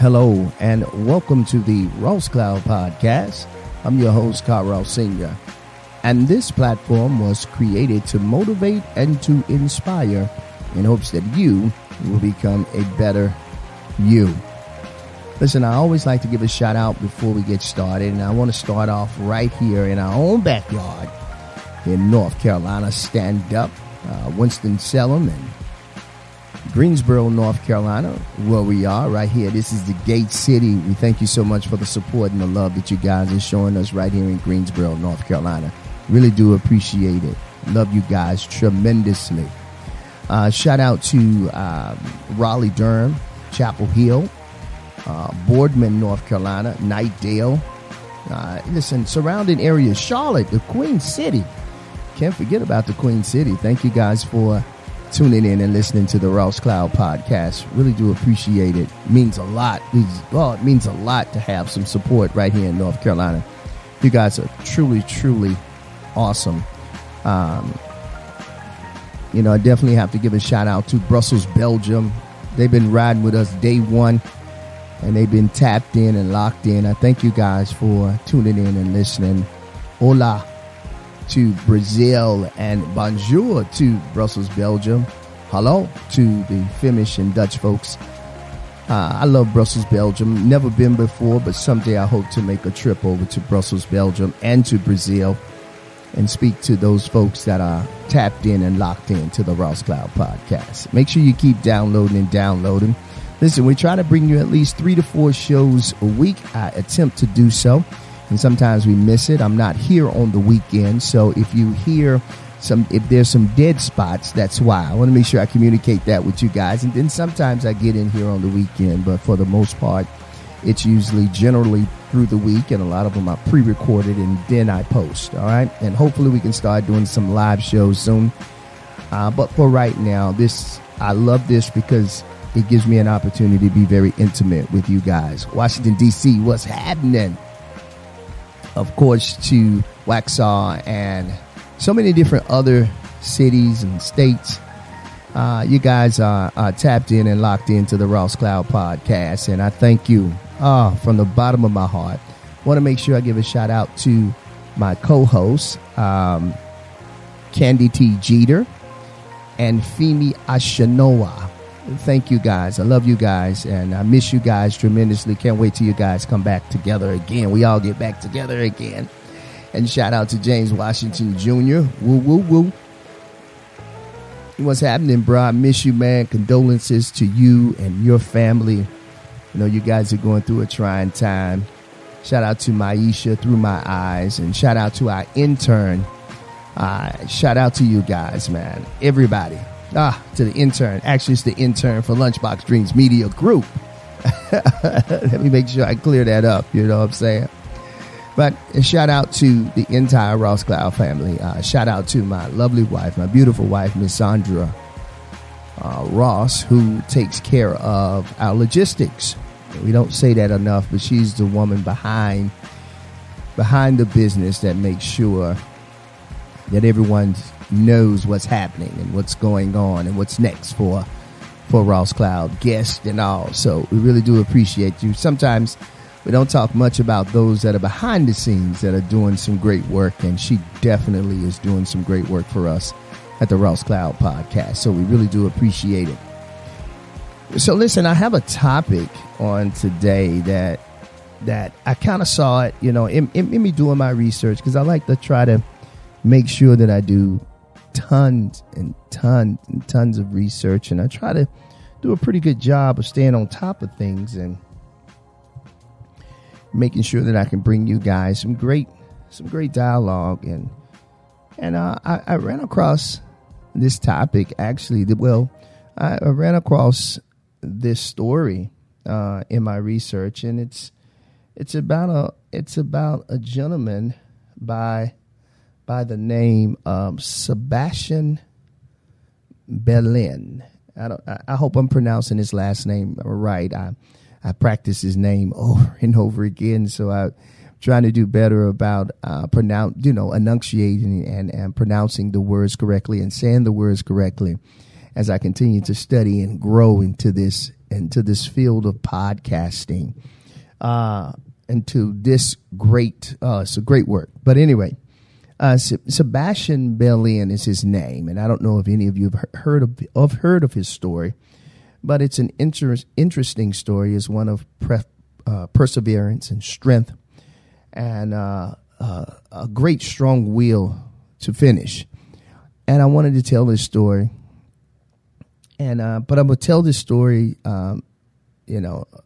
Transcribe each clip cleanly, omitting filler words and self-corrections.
Hello, and welcome to the Ross Cloud Podcast. I'm your host, Car.Ross Sr., and this platform was created to motivate and to inspire in hopes that you will become a better you. Listen, I always like to give a shout out before we get started, and I want to start off right here in our own backyard in North Carolina. Stand up, Winston-Salem and Greensboro, North Carolina, where we are right here. This is the Gate City. We thank you so much for the support and the love that you guys are showing us right here in Greensboro, North Carolina. Really do appreciate it. Love you guys tremendously. Shout out to Raleigh, Durham, Chapel Hill, Boardman, North Carolina, Knightdale. Listen, surrounding areas, Charlotte, the Queen City. Can't forget about the Queen City. Thank you guys for tuning in and listening to the Ross Cloud Podcast. Really do appreciate it. Means a lot. It means a lot to have some support right here in North Carolina. You guys are truly, truly awesome. I definitely have to give a shout out to Brussels, Belgium. They've been riding with us day one, and they've been tapped in and locked in. I thank you guys for tuning in and listening. Hola to Brazil, and bonjour to Brussels, Belgium. Hello to the Flemish and Dutch folks. I love Brussels, Belgium. Never been before, but someday I hope to make a trip over to Brussels, Belgium and to Brazil and speak to those folks that are tapped in and locked in to the Ross Cloud Podcast. Make sure you keep downloading. Listen, we try to bring you at least 3 to 4 shows a week. I attempt to do so, and sometimes we miss it. I'm not here on the weekend, so if you hear if there's some dead spots, that's why. I want to make sure I communicate that with you guys. And then sometimes I get in here on the weekend, but for the most part, it's usually generally through the week, and a lot of them are pre-recorded, and then I post, all right? And hopefully we can start doing some live shows soon. But for right now, I love this because it gives me an opportunity to be very intimate with you guys. Washington, D.C., what's happening? Of course, to Waxhaw and so many different other cities and states. You guys are tapped in and locked into the Ross Cloud Podcast, and I thank you from the bottom of my heart. Want to make sure I give a shout out to my co-hosts, Candy T. Jeter and Femi Ashanoa. Thank you guys. I love you guys, and I miss you guys tremendously. Can't wait till you guys come back together again. We all get back together again. And shout out to James Washington Jr. Woo, woo, woo. What's happening, bro? I miss you, man. Condolences to you and your family. I know you guys are going through a trying time. Shout out to Maisha Through My Eyes, and shout out to our intern. Shout out to you guys, man. Everybody. To the intern. Actually, it's the intern for Lunchbox Dreams Media Group. Let me make sure I clear that up. You know what I'm saying? But a shout out to the entire Ross Cloud family. Shout out to my lovely wife, my beautiful wife, Miss Sandra Ross, who takes care of our logistics. We don't say that enough, but she's the woman behind the business that makes sure that everyone knows what's happening and what's going on and what's next for Ross Cloud guests and all. So we really do appreciate you. Sometimes we don't talk much about those that are behind the scenes that are doing some great work, and she definitely is doing some great work for us at the Ross Cloud Podcast. So we really do appreciate it. So listen, I have a topic on today that I kind of saw it, in me doing my research, because I like to try to make sure that I do tons and tons and tons of research, and I try to do a pretty good job of staying on top of things and making sure that I can bring you guys some great dialogue. And I ran across this topic, actually. I ran across this story in my research, and it's about a gentleman by the name of Sebastian Berlin. I hope I'm pronouncing his last name right. I practice his name over and over again, so I'm trying to do better about enunciating and pronouncing the words correctly and saying the words correctly as I continue to study and grow into this into this field of podcasting, into this great, it's a great work. But anyway, Sebastian Bellin is his name, and I don't know if any of you have heard of his story, but it's an interesting story. It's one of perseverance and strength, and a great strong will to finish. And I wanted to tell this story, and but I'm gonna tell this story,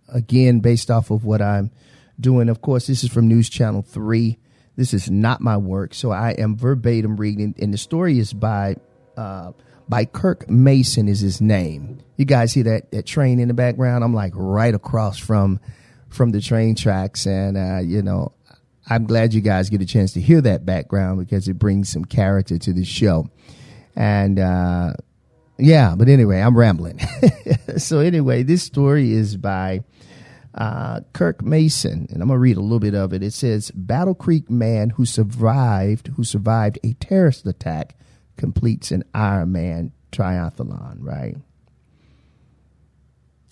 again based off of what I'm doing. Of course, this is from News Channel 3. This is not my work, so I am verbatim reading, and the story is by Kirk Mason is his name. You guys see that train in the background? I'm like right across from the train tracks, and I'm glad you guys get a chance to hear that background because it brings some character to the show. And but anyway, I'm rambling. So anyway, this story is by Kirk Mason, and I'm gonna read a little bit of it. It says, Battle Creek man who survived a terrorist attack completes an Ironman triathlon, right?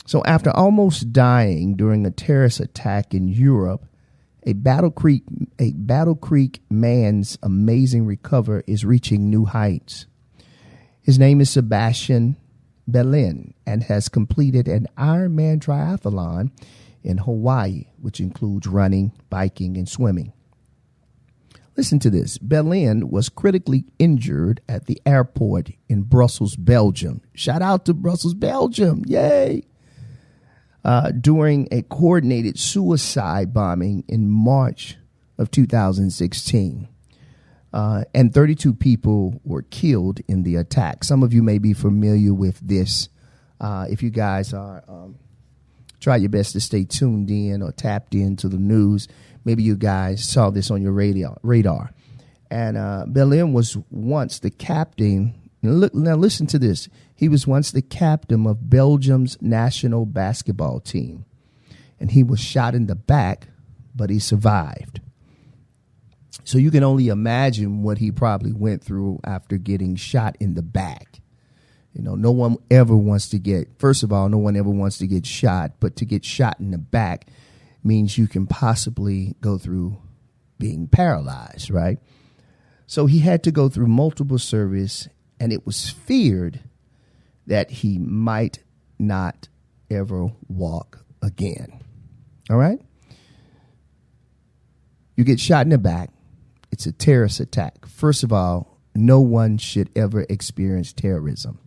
So after almost dying during a terrorist attack in Europe, a Battle Creek man's amazing recovery is reaching new heights. His name is Sebastian Bellin and has completed an Ironman triathlon in Hawaii, which includes running, biking, and swimming. Listen to this. Bellin was critically injured at the airport in Brussels, Belgium. Shout out to Brussels, Belgium. Yay. During a coordinated suicide bombing in March of 2016. And 32 people were killed in the attack. Some of you may be familiar with this. If you guys are, try your best to stay tuned in or tapped into the news. Maybe you guys saw this on your radar. And Bellin was once the captain. Now listen to this. He was once the captain of Belgium's national basketball team. And he was shot in the back, but he survived. So you can only imagine what he probably went through after getting shot in the back. No one ever wants to get shot, but to get shot in the back means you can possibly go through being paralyzed, right? So he had to go through multiple surgeries, and it was feared that he might not ever walk again. All right? You get shot in the back. It's a terrorist attack. First of all, no one should ever experience terrorism,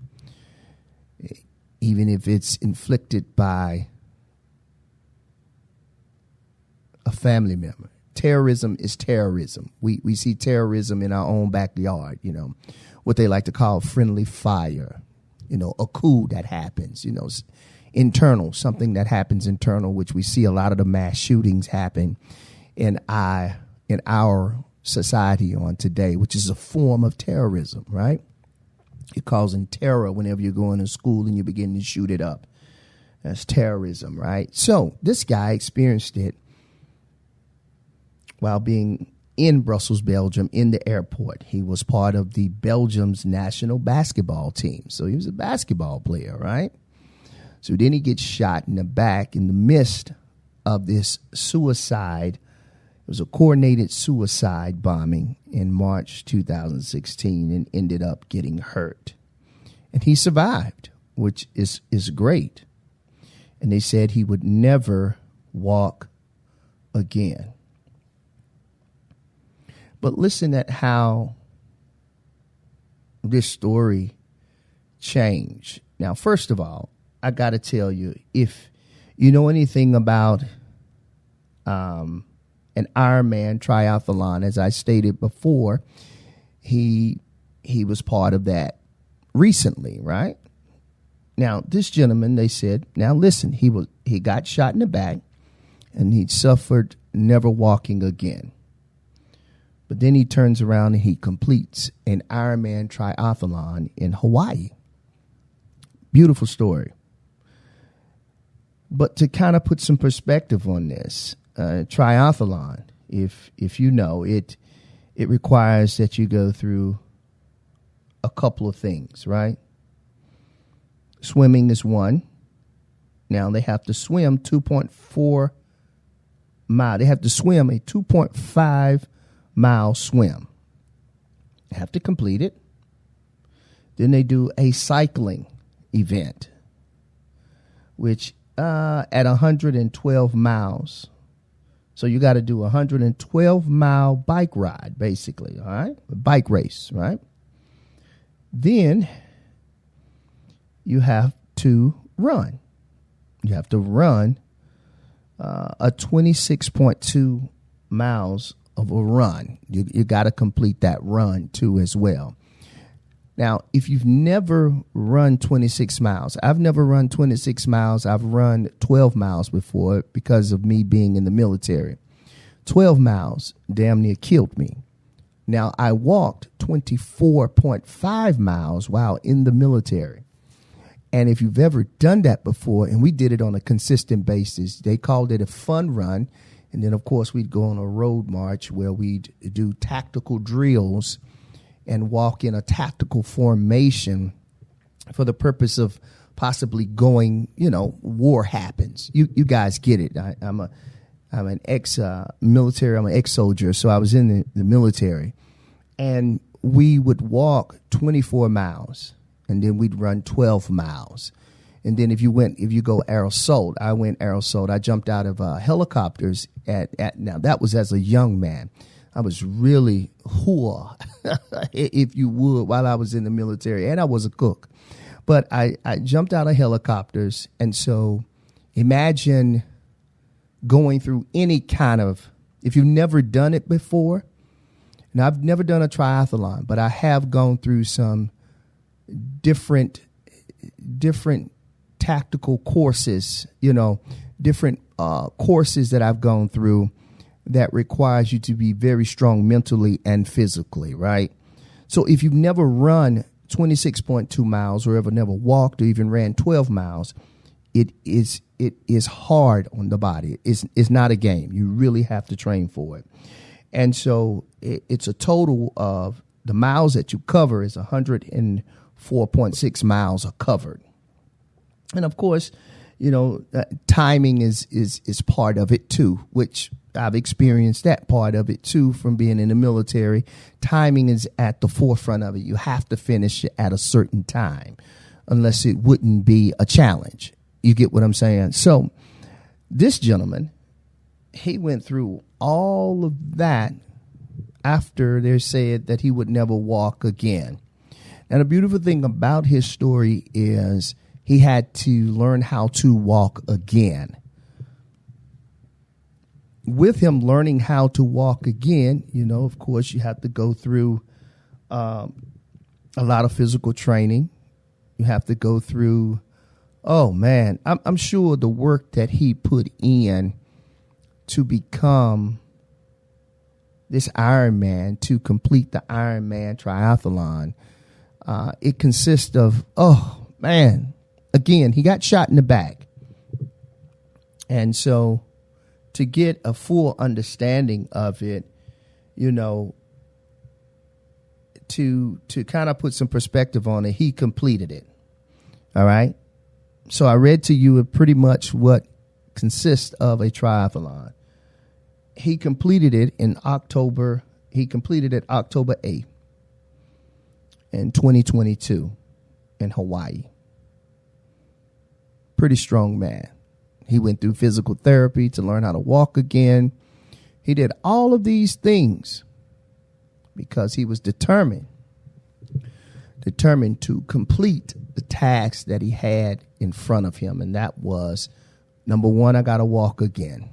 even if it's inflicted by a family member. Terrorism is terrorism. We see terrorism in our own backyard, what they like to call friendly fire, a coup that happens, internal, something that happens internal, which we see a lot of the mass shootings happen in our society on today, which is a form of terrorism, right? You're causing terror whenever you're going to school and you begin to shoot it up. That's terrorism, right? So this guy experienced it while being in Brussels, Belgium, in the airport. He was part of the Belgium's national basketball team. So he was a basketball player, right? So then he gets shot in the back in the midst of this suicide. It was a coordinated suicide bombing in March 2016 and ended up getting hurt. And he survived, which is great. And they said he would never walk again. But listen at how this story changed. Now, first of all, I got to tell you, if you know anything about an Ironman triathlon, as I stated before, he was part of that recently, right? Now, this gentleman, they said, now listen, he got shot in the back and he suffered never walking again. But then he turns around and he completes an Ironman triathlon in Hawaii. Beautiful story. But to kind of put some perspective on this, triathlon, if you know, it requires that you go through a couple of things, right? Swimming is one. Now they have to swim 2.4 mile. They have to swim a 2.5 mile swim. They have to complete it. Then they do a cycling event, which at 112 miles. So you got to do a 112-mile bike ride, basically, all right? A bike race, right? Then you have to run. You have to run a 26.2 miles of a run. You got to complete that run, too, as well. Now, if you've never run 26 miles, I've never run 26 miles. I've run 12 miles before because of me being in the military. 12 miles damn near killed me. Now, I walked 24.5 miles while in the military. And if you've ever done that before, and we did it on a consistent basis, they called it a fun run. And then, of course, we'd go on a road march where we'd do tactical drills and walk in a tactical formation for the purpose of possibly going, war happens. You guys get it. I'm an ex-military. I'm an ex-soldier, so I was in the military. And we would walk 24 miles, and then we'd run 12 miles. And then if you go air assault, I went air assault. I jumped out of helicopters now that was as a young man. I was really poor, if you would, while I was in the military, and I was a cook. But I jumped out of helicopters, and so imagine going through any kind of, if you've never done it before, and I've never done a triathlon, but I have gone through some different tactical courses, different courses that I've gone through that requires you to be very strong mentally and physically, right? So if you've never run 26.2 miles or ever never walked or even ran 12 miles, it is hard on the body. It's not a game. You really have to train for it. And so it's a total of the miles that you cover is 104.6 miles are covered. And of course, timing is part of it too, which I've experienced that part of it too from being in the military. Timing is at the forefront of it. You have to finish it at a certain time unless it wouldn't be a challenge. You get what I'm saying? So this gentleman, he went through all of that after they said that he would never walk again. And the beautiful thing about his story is he had to learn how to walk again. With him learning how to walk again, of course, you have to go through a lot of physical training. You have to go through, I'm sure the work that he put in to become this Ironman, to complete the Ironman triathlon, it consists of, again, he got shot in the back. And so to get a full understanding of it, to kind of put some perspective on it, he completed it. All right. So I read to you pretty much what consists of a triathlon. He completed it in October. He completed it October 8th in 2022 in Hawaii. Pretty strong man. He went through physical therapy to learn how to walk again. He did all of these things because he was determined to complete the task that he had in front of him. And that was, number one, I got to walk again.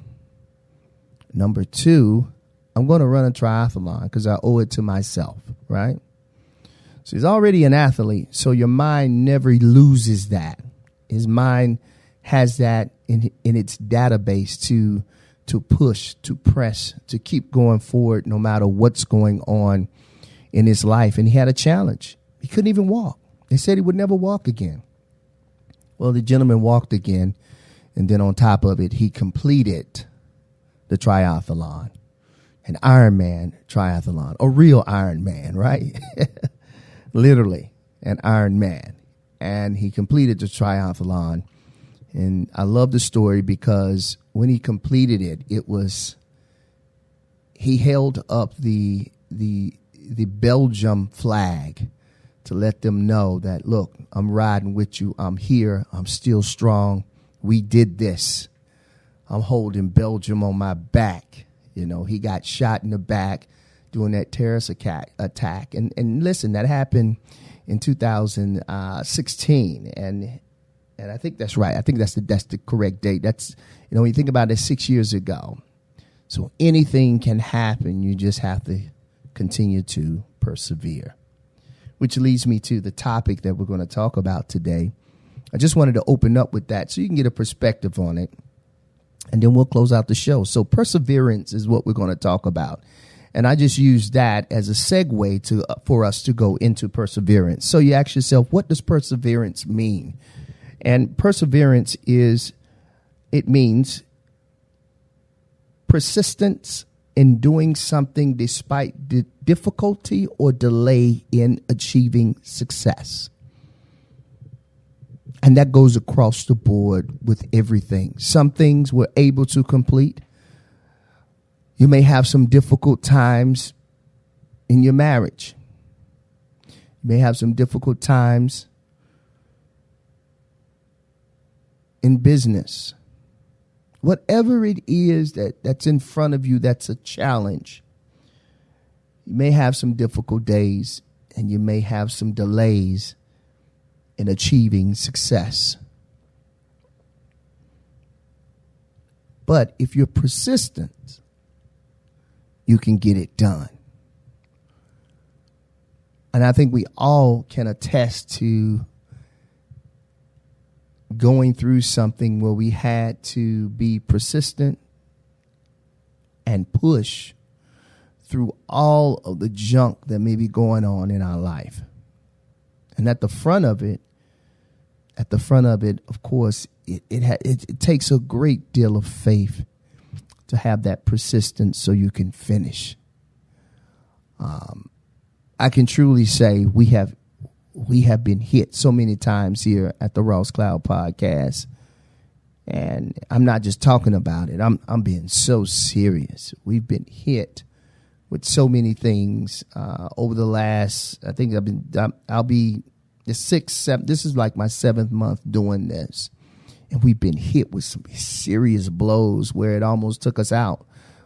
Number two, I'm going to run a triathlon because I owe it to myself, right? So he's already an athlete, so your mind never loses that. His mind has that in its database to push, to press, to keep going forward no matter what's going on in his life. And he had a challenge. He couldn't even walk. They said he would never walk again. Well, the gentleman walked again, and then on top of it, he completed the triathlon, an Ironman triathlon, a real Ironman, right? Literally an Ironman. And he completed the triathlon. And I love the story because when he completed it, he held up the Belgium flag to let them know that, look, I'm riding with you. I'm here. I'm still strong. We did this. I'm holding Belgium on my back. You know, he got shot in the back during that terrorist attack. And listen, that happened in 2016. And I think that's right. I think that's the correct date. That's, you know, when you think about it, 6 years ago. So anything can happen. You just have to continue to persevere. Which leads me to the topic that we're going to talk about today. I just wanted to open up with that so you can get a perspective on it. And then we'll close out the show. So perseverance is what we're going to talk about. And I just use that as a segue for us to go into perseverance. So you ask yourself, what does perseverance mean? And perseverance means persistence in doing something despite the difficulty or delay in achieving success. And that goes across the board with everything. Some things we're able to complete. You may have some difficult times in your marriage. You may have some difficult times in business. Whatever it is that's in front of you that's a challenge. You may have some difficult days and you may have some delays in achieving success. But if you're persistent, you can get it done. And I think we all can attest to going through something where we had to be persistent and push through all of the junk that may be going on in our life. And at the front of it, of course, it takes a great deal of faith to have that persistence so you can finish. I can truly say we have been hit so many times here at the Ross Cloud Podcast. And I'm not just talking about it. I'm being so serious. We've been hit with so many things over the last, I think I'll be the 6th, 7th, this is like my 7th month doing this. And we've been hit with some serious blows where it almost took us out,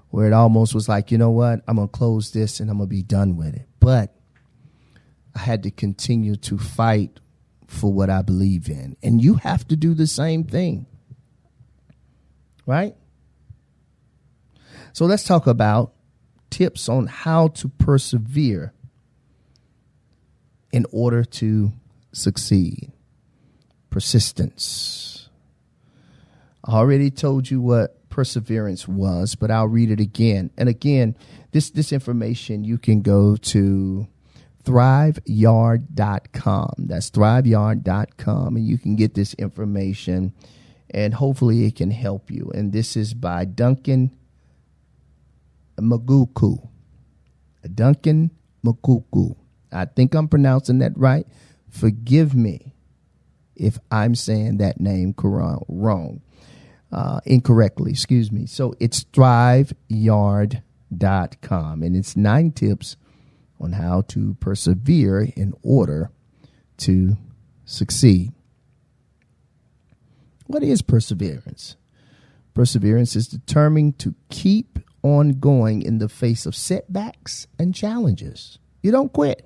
where it almost was like, you know what, I'm going to close this and I'm going to be done with it. But I had to continue to fight for what I believe in. And you have to do the same thing. Right? So let's talk about tips on how to persevere in order to succeed. Persistence. I already told you what perseverance was, but I'll read it again. And again, this information you can go to thriveyard.com. That's thriveyard.com. And you can get this information and hopefully it can help you. And this is by Duncan Maguku. Duncan Maguku. I think I'm pronouncing that right. Forgive me if I'm saying that name wrong. Incorrectly, excuse me. So it's thriveyard.com. And it's 9 tips on how to persevere in order to succeed. What is perseverance? Perseverance is determined to keep on going in the face of setbacks and challenges. You don't quit.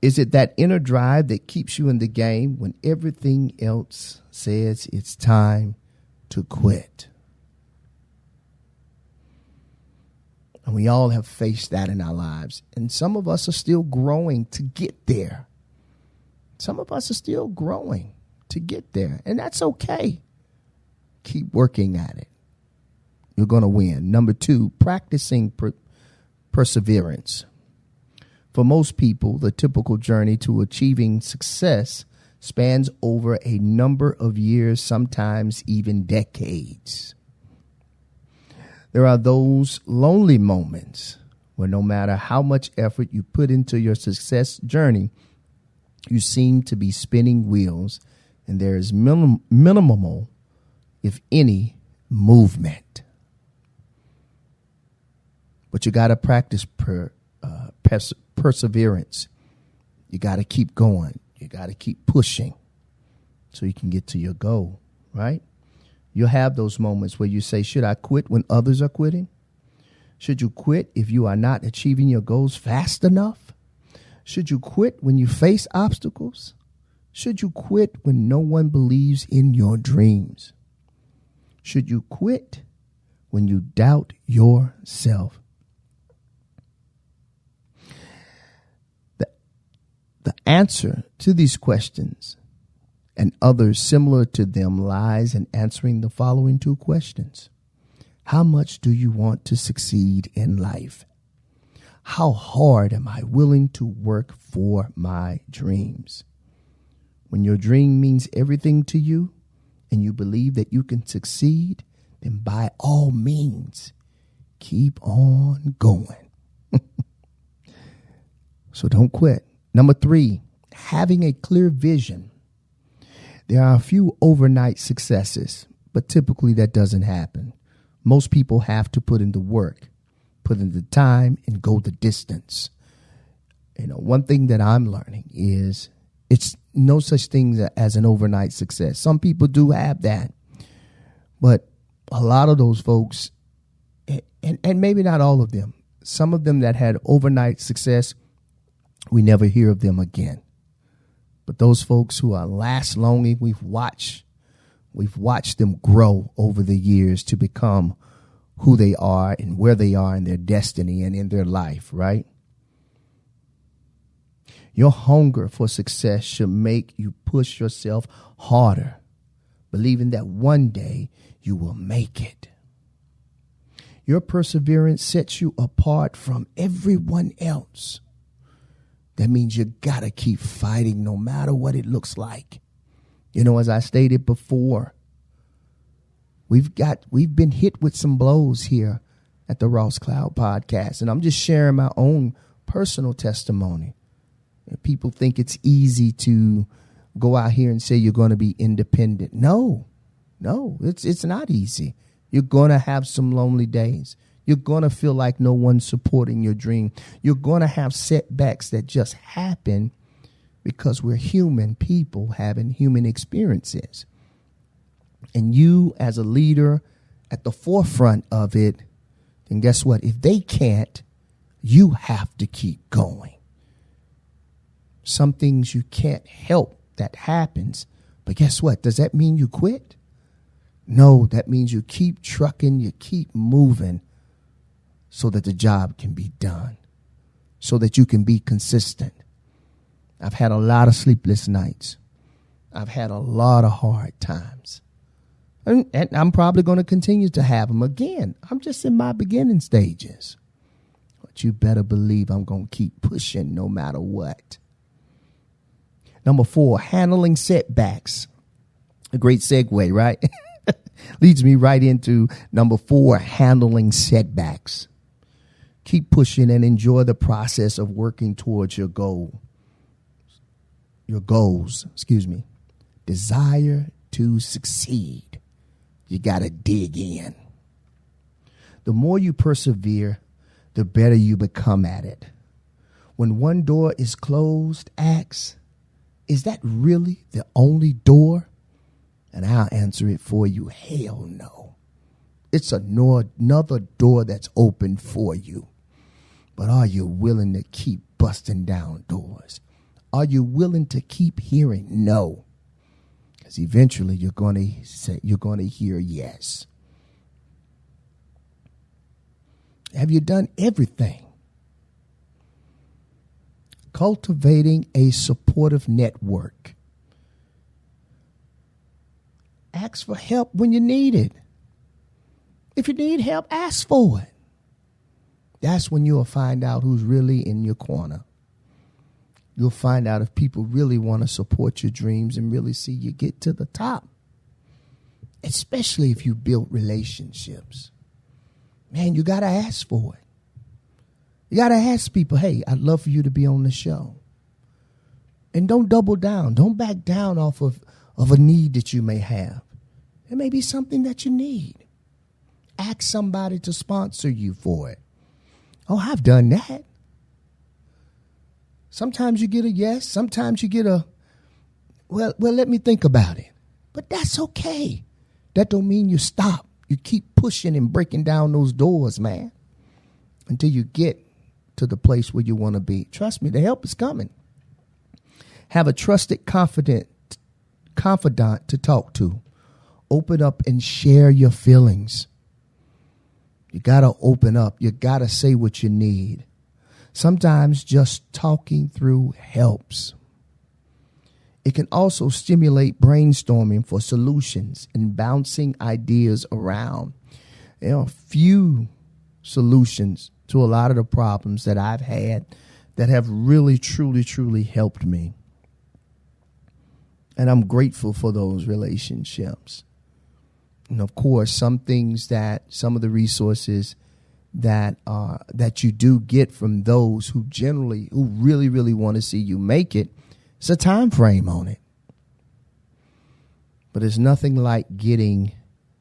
Is it that inner drive that keeps you in the game when everything else says it's time to quit? And we all have faced that in our lives. And some of us are still growing to get there. Some of us are still growing to get there. And that's okay. Keep working at it. You're going to win. Number 2, practicing perseverance. For most people, the typical journey to achieving success spans over a number of years, sometimes even decades. There are those lonely moments where no matter how much effort you put into your success journey, you seem to be spinning wheels and there is minimal, if any, movement. But you got to practice perseverance. You got to keep going. You got to keep pushing so you can get to your goal, right? You'll have those moments where you say, should I quit when others are quitting? Should you quit if you are not achieving your goals fast enough? Should you quit when you face obstacles? Should you quit when no one believes in your dreams? Should you quit when you doubt yourself? The answer to these questions and others similar to them lies in answering the following two questions. How much do you want to succeed in life? How hard am I willing to work for my dreams? When your dream means everything to you and you believe that you can succeed, then by all means, keep on going. So don't quit. Number 3, having a clear vision. There are a few overnight successes, but typically that doesn't happen. Most people have to put in the work, put in the time, and go the distance. One thing that I'm learning is it's no such thing as an overnight success. Some people do have that, but a lot of those folks, and maybe not all of them, some of them that had overnight success, we never hear of them again. But those folks who are last longing, we've watched them grow over the years to become who they are and where they are in their destiny and in their life, right? Your hunger for success should make you push yourself harder, believing that one day you will make it. Your perseverance sets you apart from everyone else. That means you got to keep fighting no matter what it looks like. As I stated before, we've been hit with some blows here at the Ross Cloud podcast, and I'm just sharing my own personal testimony. People think it's easy to go out here and say you're going to be independent. No, it's not easy. You're going to have some lonely days. You're going to feel like no one's supporting your dream. You're going to have setbacks that just happen because we're human people having human experiences. And you as a leader at the forefront of it, then guess what? If they can't, you have to keep going. Some things you can't help that happens, but guess what? Does that mean you quit? No, that means you keep trucking, you keep moving so that the job can be done, so that you can be consistent. I've had a lot of sleepless nights. I've had a lot of hard times. And I'm probably going to continue to have them again. I'm just in my beginning stages. But you better believe I'm going to keep pushing no matter what. Number 4, handling setbacks. A great segue, right? Leads me right into number 4, handling setbacks. Keep pushing and enjoy the process of working towards your goals. Desire to succeed. You got to dig in. The more you persevere, the better you become at it. When one door is closed, ask, is that really the only door? And I'll answer it for you. Hell no. It's another door that's open for you. But are you willing to keep busting down doors? Are you willing to keep hearing no? Because eventually you're going to hear yes. Have you done everything? Cultivating a supportive network. Ask for help when you need it. If you need help, ask for it. That's when you'll find out who's really in your corner. You'll find out if people really want to support your dreams and really see you get to the top. Especially if you build relationships. Man, you got to ask for it. You got to ask people, hey, I'd love for you to be on the show. And don't double down. Don't back down off of of a need that you may have. It may be something that you need. Ask somebody to sponsor you for it. Oh, I've done that. Sometimes you get a yes. Sometimes you get a, well, let me think about it. But that's okay. That don't mean you stop. You keep pushing and breaking down those doors, man, until you get to the place where you want to be. Trust me, the help is coming. Have a trusted confidant to talk to. Open up and share your feelings. You got to open up. You got to say what you need. Sometimes just talking through helps. It can also stimulate brainstorming for solutions and bouncing ideas around. There are a few solutions to a lot of the problems that I've had that have really, truly, truly helped me. And I'm grateful for those relationships. And of course, some of the resources that you do get from those who really, really want to see you make it, it's a time frame on it. But it's nothing like getting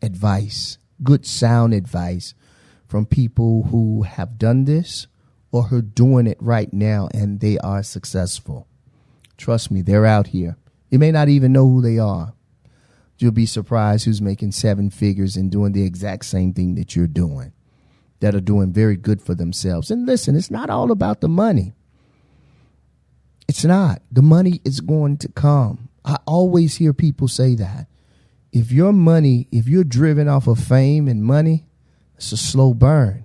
advice, good sound advice from people who have done this or who are doing it right now and they are successful. Trust me, they're out here. You may not even know who they are. You'll be surprised who's making 7 figures and doing the exact same thing that you're doing, that are doing very good for themselves. And listen, it's not all about the money. It's not. The money is going to come. I always hear people say that. If you're driven off of fame and money, it's a slow burn.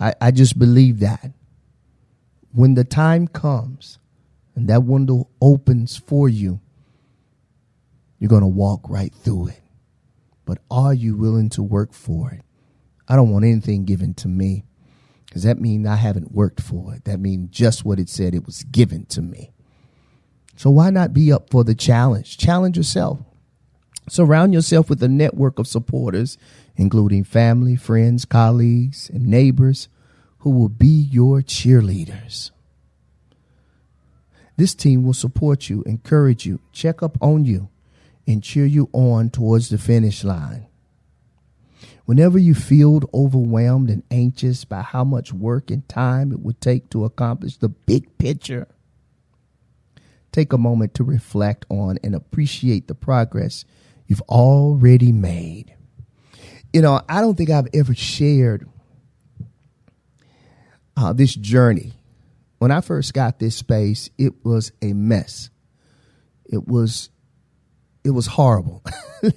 I just believe that. When the time comes and that window opens for you, you're going to walk right through it. But are you willing to work for it? I don't want anything given to me, because that means I haven't worked for it. That means just what it said, it was given to me. So why not be up for the challenge? Challenge yourself. Surround yourself with a network of supporters, including family, friends, colleagues, and neighbors who will be your cheerleaders. This team will support you, encourage you, check up on you, and cheer you on towards the finish line. Whenever you feel overwhelmed and anxious by how much work and time it would take to accomplish the big picture, take a moment to reflect on and appreciate the progress you've already made. You know, I don't think I've ever shared this journey. When I first got this space, it was a mess. It was horrible.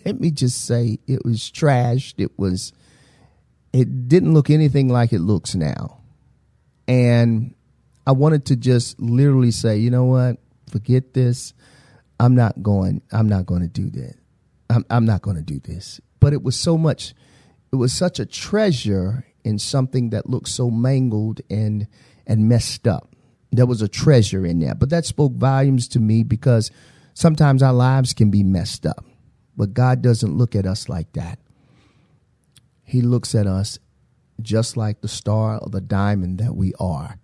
Let me just say, it was trashed. It didn't look anything like it looks now. And I wanted to just literally say, you know what? Forget this. I'm not going to do that. I'm not going to do this. But it was such a treasure in something that looked so mangled and messed up. There was a treasure in there. But that spoke volumes to me, because sometimes our lives can be messed up. But God doesn't look at us like that. He looks at us just like the star or the diamond that we are.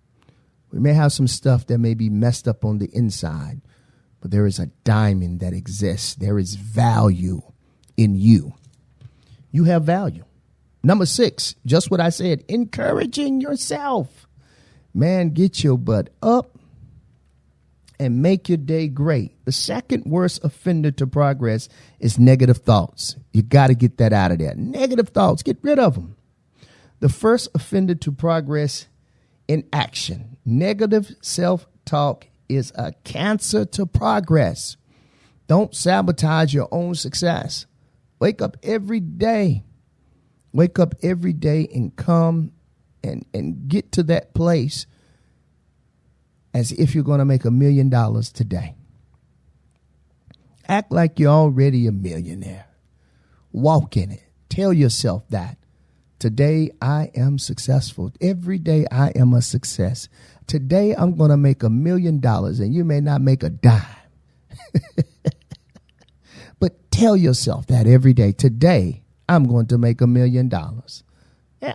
We may have some stuff that may be messed up on the inside, but there is a diamond that exists. There is value in you. You have value. Number 6, just what I said, encouraging yourself. Man, get your butt up and make your day great. The second worst offender to progress is negative thoughts. You got to get that out of there. Negative thoughts, get rid of them. The first offender to progress: inaction. Negative self-talk is a cancer to progress. Don't sabotage your own success. Wake up every day. Wake up every day and come and get to that place as if you're going to make $1 million today. Act like you're already a millionaire. Walk in it. Tell yourself that. Today I am successful. Every day I am a success. Today I'm going to make $1 million, and you may not make a dime. But tell yourself that every day. Today I'm going to make $1 million.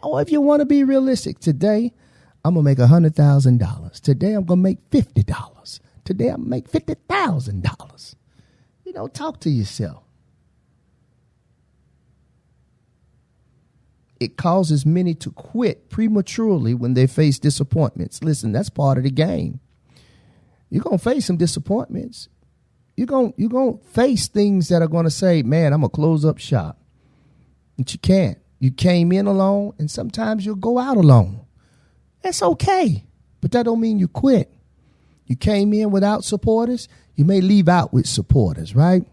Or if you want to be realistic, today I'm going to make $100,000. Today I'm going to make $50. Today I'm going to make $50,000. talk to yourself. It causes many to quit prematurely when they face disappointments. Listen, that's part of the game. You're going to face some disappointments. You're going to face things that are going to say, man, I'm going to close up shop. But you can't. You came in alone, and sometimes you'll go out alone. That's okay, but that don't mean you quit. You came in without supporters. You may leave out with supporters, right?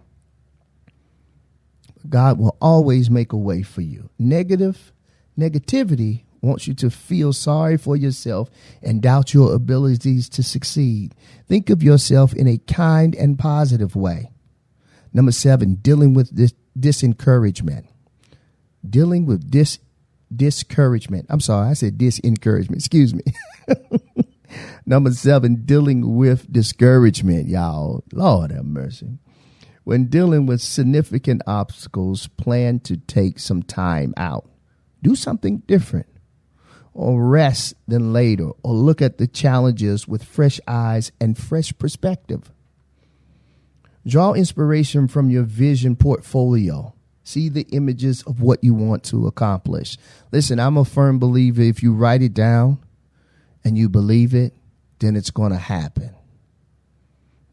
God will always make a way for you. Negativity wants you to feel sorry for yourself and doubt your abilities to succeed. Think of yourself in a kind and positive way. Number 7, dealing with disencouragement. Dealing with discouragement. I'm sorry, I said disencouragement. Excuse me. Number 7, dealing with discouragement, y'all. Lord have mercy. When dealing with significant obstacles, plan to take some time out. Do something different, or rest than later, or look at the challenges with fresh eyes and fresh perspective. Draw inspiration from your vision portfolio. See the images of what you want to accomplish. Listen, I'm a firm believer if you write it down and you believe it, then it's going to happen.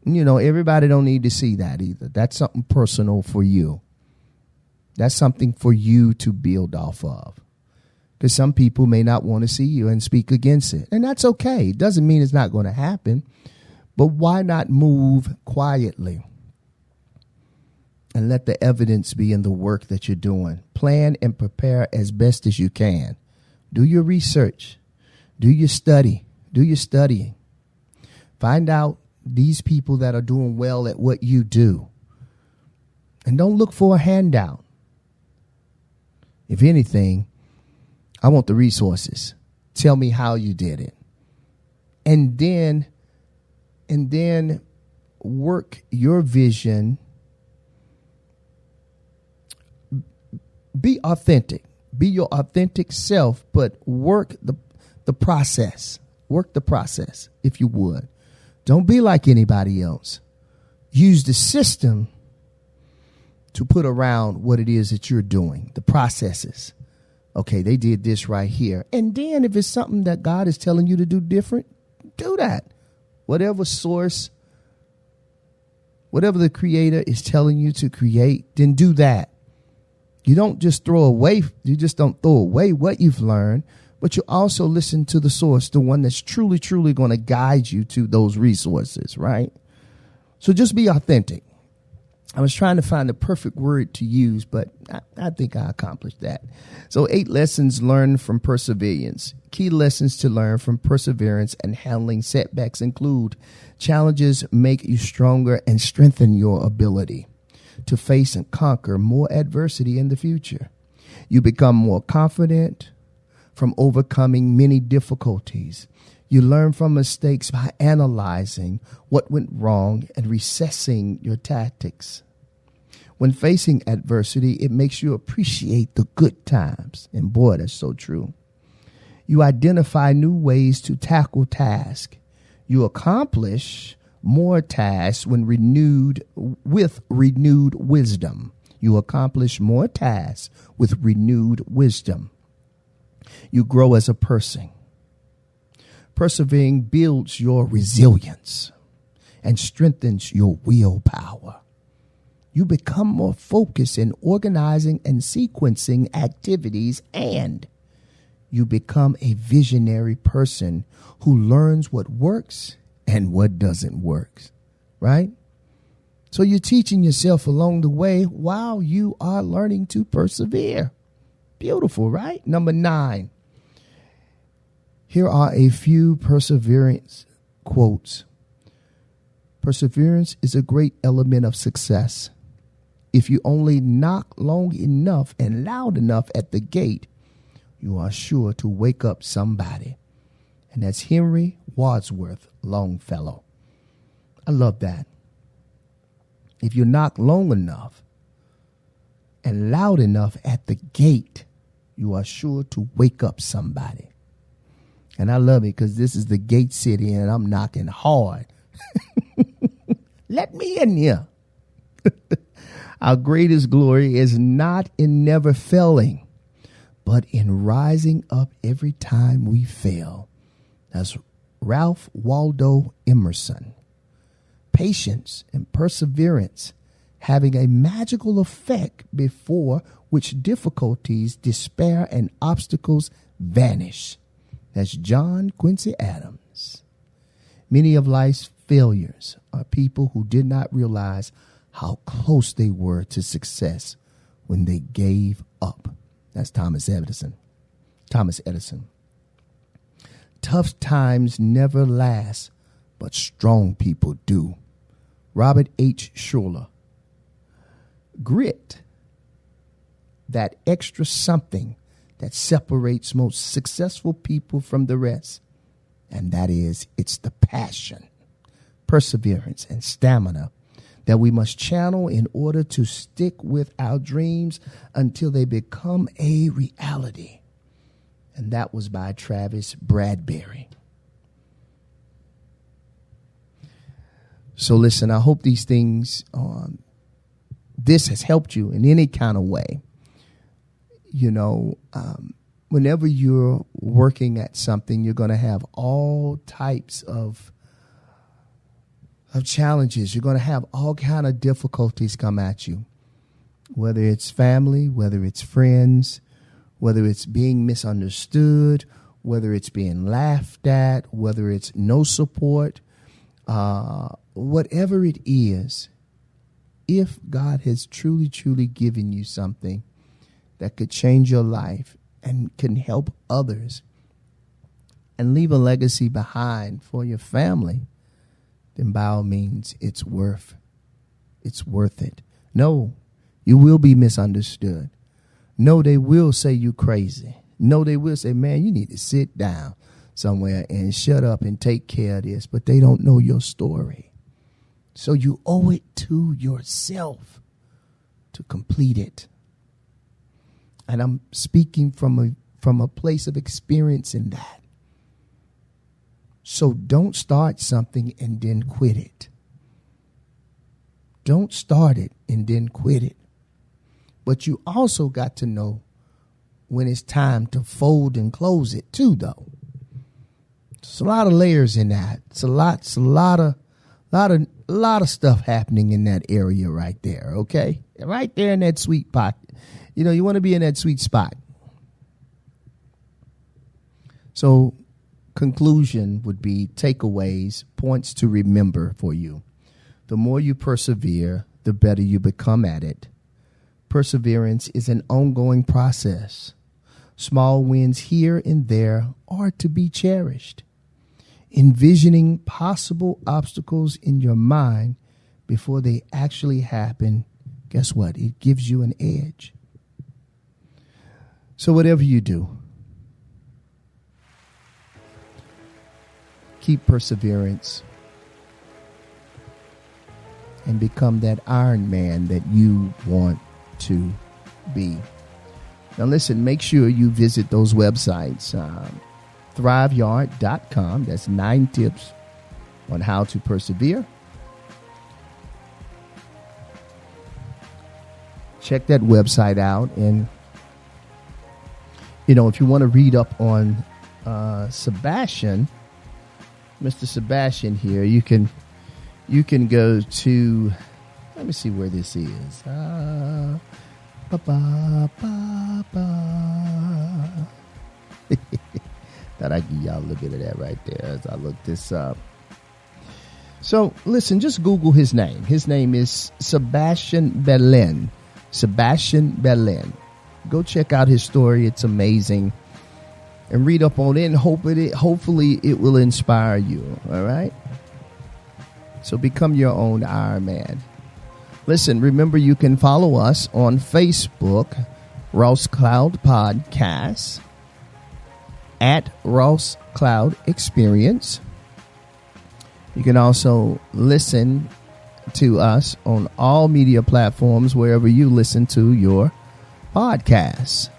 Everybody don't need to see that either. That's something personal for you. That's something for you to build off of. Because some people may not want to see you and speak against it. And that's okay. It doesn't mean it's not going to happen. But why not move quietly and let the evidence be in the work that you're doing? Plan and prepare as best as you can. Do your research. Do your study. Do your studying. Find out these people that are doing well at what you do. And don't look for a handout. If anything, I want the resources. Tell me how you did it. And then work your vision. Be authentic. Be your authentic self, but work the process. Work the process, if you would. Don't be like anybody else. Use the system to put around what it is that you're doing, the processes. Okay, they did this right here. And then if it's something that God is telling you to do different, do that. Whatever source, whatever the creator is telling you to create, then do that. You don't just throw away what you've learned, but you also listen to the source, the one that's truly, truly going to guide you to those resources, right? So just be authentic. I was trying to find the perfect word to use, but I think I accomplished that. So 8 lessons learned from perseverance. Key lessons to learn from perseverance and handling setbacks include: challenges make you stronger and strengthen your ability to face and conquer more adversity in the future. You become more confident from overcoming many difficulties. You learn from mistakes by analyzing what went wrong and recessing your tactics. When facing adversity, it makes you appreciate the good times. And boy, that's so true. You identify new ways to tackle tasks. You accomplish more tasks with renewed wisdom. You accomplish more tasks with renewed wisdom. You grow as a person. Persevering builds your resilience and strengthens your willpower. You become more focused in organizing and sequencing activities, and you become a visionary person who learns what works and what doesn't work, right? So you're teaching yourself along the way while you are learning to persevere. Beautiful, right? Number 9. Here are a few perseverance quotes. Perseverance is a great element of success. If you only knock long enough and loud enough at the gate, you are sure to wake up somebody. And that's Henry Wadsworth Longfellow. I love that. If you knock long enough and loud enough at the gate, you are sure to wake up somebody. And I love it because this is the gate city and I'm knocking hard. Let me in here. Our greatest glory is not in never failing, but in rising up every time we fail. That's Ralph Waldo Emerson. Patience and perseverance having a magical effect before which difficulties, despair, and obstacles vanish. That's John Quincy Adams. Many of life's failures are people who did not realize how close they were to success when they gave up. That's Thomas Edison. Tough times never last, but strong people do. Robert H. Schuller. Grit, that extra something that separates most successful people from the rest. And that is, it's the passion, perseverance, and stamina that we must channel in order to stick with our dreams until they become a reality. And that was by Travis Bradberry. So listen, I hope these things, this has helped you in any kind of way. You know, whenever you're working at something, you're going to have all types of challenges. You're going to have all kind of difficulties come at you, whether it's family, whether it's friends, whether it's being misunderstood, whether it's being laughed at, whether it's no support, whatever it is. If God has truly, truly given you something that could change your life and can help others and leave a legacy behind for your family, then by all means, it's worth it. No, you will be misunderstood. No, they will say you crazy. No, they will say, man, you need to sit down somewhere and shut up and take care of this. But they don't know your story. So you owe it to yourself to complete it. And I'm speaking from a place of experience in that. So don't start something and then quit it. Don't start it and then quit it. But you also got to know when it's time to fold and close it too, though. There's a lot of layers in that. It's a lot of stuff happening in that area right there. Okay, right there in that sweet spot. You know, you want to be in that sweet spot. So, conclusion would be takeaways, points to remember for you. The more you persevere, the better you become at it. Perseverance is an ongoing process. Small wins here and there are to be cherished. Envisioning possible obstacles in your mind before they actually happen, guess what? It gives you an edge. So whatever you do, keep perseverance and become that Iron Man that you want to be. Now listen, make sure you visit those websites, thriveyard.com. That's 9 tips on how to persevere. Check that website out. And, you know, if you want to read up on Sebastian, Mr. Sebastian here, you can go to, let me see where this is. Thought I'd give y'all a little bit of that right there as I look this up. So listen, just Google his name. His name is Sebastian Belen. Sebastian Belen. Go check out his story. It's amazing. And read up on it, and hopefully it will inspire you. All right? So become your own Iron Man. Listen, remember you can follow us on Facebook, Ross Cloud Podcast, at Ross Cloud Experience. You can also listen to us on all media platforms wherever you listen to your podcasts.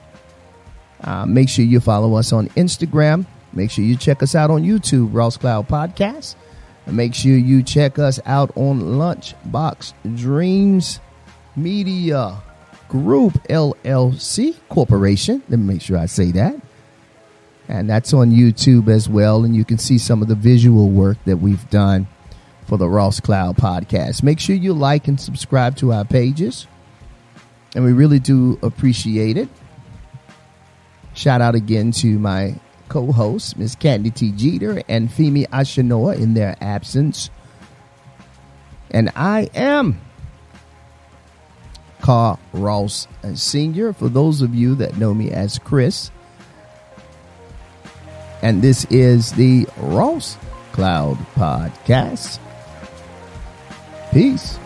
Make sure you follow us on Instagram. Make sure you check us out on YouTube, Ross Cloud Podcast. Make sure you check us out on Lunchbox Dreams Media Group LLC Corporation. Let me make sure I say that. And that's on YouTube as well. And you can see some of the visual work that we've done for the Ross Cloud podcast. Make sure you like and subscribe to our pages. And we really do appreciate it. Shout out again to my co-hosts, Miss Candy T. Jeter and Femi Ashinoa in their absence. And I am Car.Ross Sr. for those of you that know me as Chris. And this is the Ross Cloud Podcast. Peace.